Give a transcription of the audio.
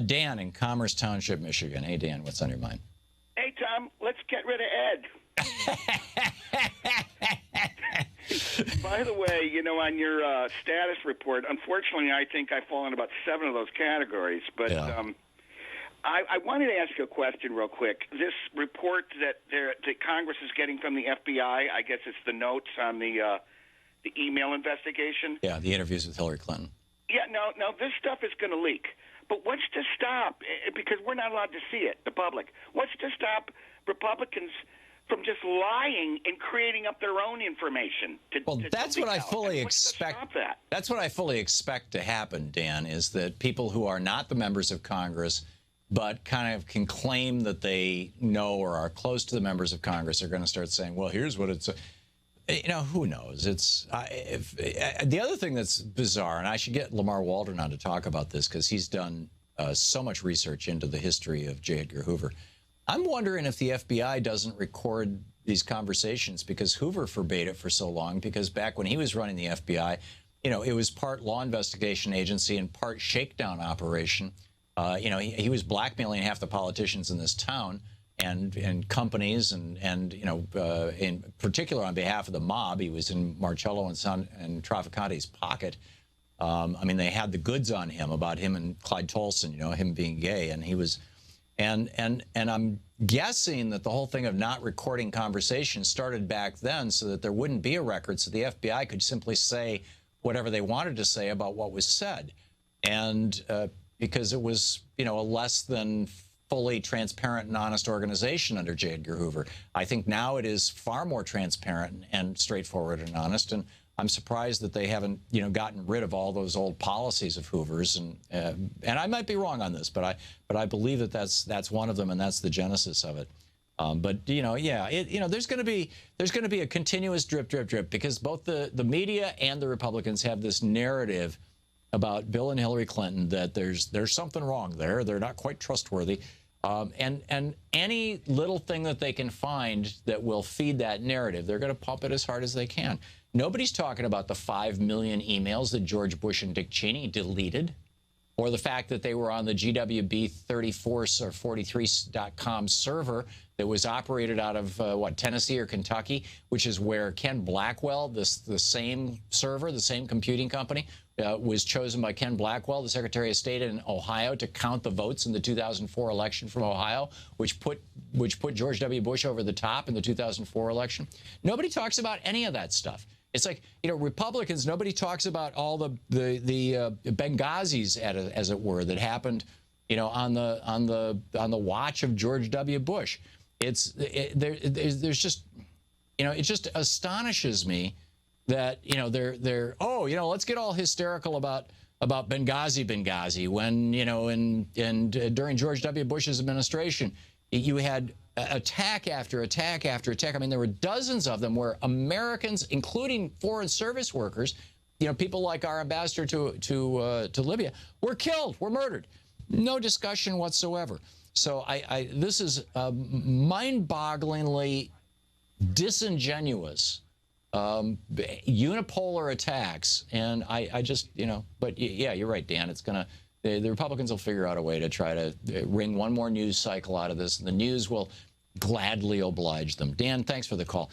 Dan in Commerce Township, Michigan. Hey, Dan, what's on your mind? Hey, Tom, let's get rid of Ed. By the way, you know, on your status report, unfortunately, I think I fall in about 7 of those categories. But yeah. I wanted to ask you a question real quick. This report that Congress is getting from the FBI, I guess it's the notes on the email investigation. Yeah, the interviews with Hillary Clinton. Yeah, no, this stuff is going to leak. But what's to stop, because we're not allowed to see it, the public, what's to stop Republicans from just lying and creating up their own information? That's what I fully expect. That's what I fully expect to happen, Dan, is that people who are not the members of Congress but kind of can claim that they know or are close to the members of Congress are going to start saying, well, here's what it's... You know, who knows? It's the other thing that's bizarre, and I should get Lamar Waldron on to talk about this because he's done so much research into the history of J. Edgar Hoover. I'm wondering if the FBI doesn't record these conversations because Hoover forbade it for so long, because back when he was running the FBI, you know, it was part law investigation agency and part shakedown operation. You know, he was blackmailing half the politicians in this town and companies and you know, in particular on behalf of the mob. He was in Marcello and Son and Traficante's pocket. I mean, they had the goods on him about him and Clyde Tolson, you know, him being gay, and he was, and I'm guessing that the whole thing of not recording conversations started back then so that there wouldn't be a record, so the FBI could simply say whatever they wanted to say about what was said, and because it was, you know, a less than fully transparent and honest organization under J. Edgar Hoover. I think now it is far more transparent and straightforward and honest, and I'm surprised that they haven't, you know, gotten rid of all those old policies of Hoover's, and I might be wrong on this, but I believe that that's one of them, and that's the genesis of it. But you know, yeah, you know, there's going to be a continuous drip, because both the media and the Republicans have this narrative about Bill and Hillary Clinton that there's something wrong there. They're not quite trustworthy. And any little thing that they can find that will feed that narrative, they're going to pump it as hard as they can. Nobody's talking about the 5 million emails that George Bush and Dick Cheney deleted, or the fact that they were on the GWB 34 or 43.com server that was operated out of, what, Tennessee or Kentucky, which is where Ken Blackwell, the same server, the same computing company, was chosen by Ken Blackwell, the Secretary of State in Ohio, to count the votes in the 2004 election from Ohio, which put George W. Bush over the top in the 2004 election. Nobody talks about any of that stuff. It's like, you know, Republicans, nobody talks about all the Benghazis, as it were, that happened, you know, on the watch of George W. Bush. There's just, you know, it just astonishes me that, you know, oh, you know, let's get all hysterical about Benghazi when, you know, and during George W. Bush's administration, you had attack after attack after attack. I mean, there were dozens of them where Americans, including foreign service workers, you know, people like our ambassador to Libya, were killed, were murdered. No discussion whatsoever. So this is mind-bogglingly disingenuous, unipolar attacks, and I just, you know, but yeah, you're right, Dan. It's gonna, the Republicans will figure out a way to try to wring one more news cycle out of this, and the news will gladly oblige them. Dan, thanks for the call.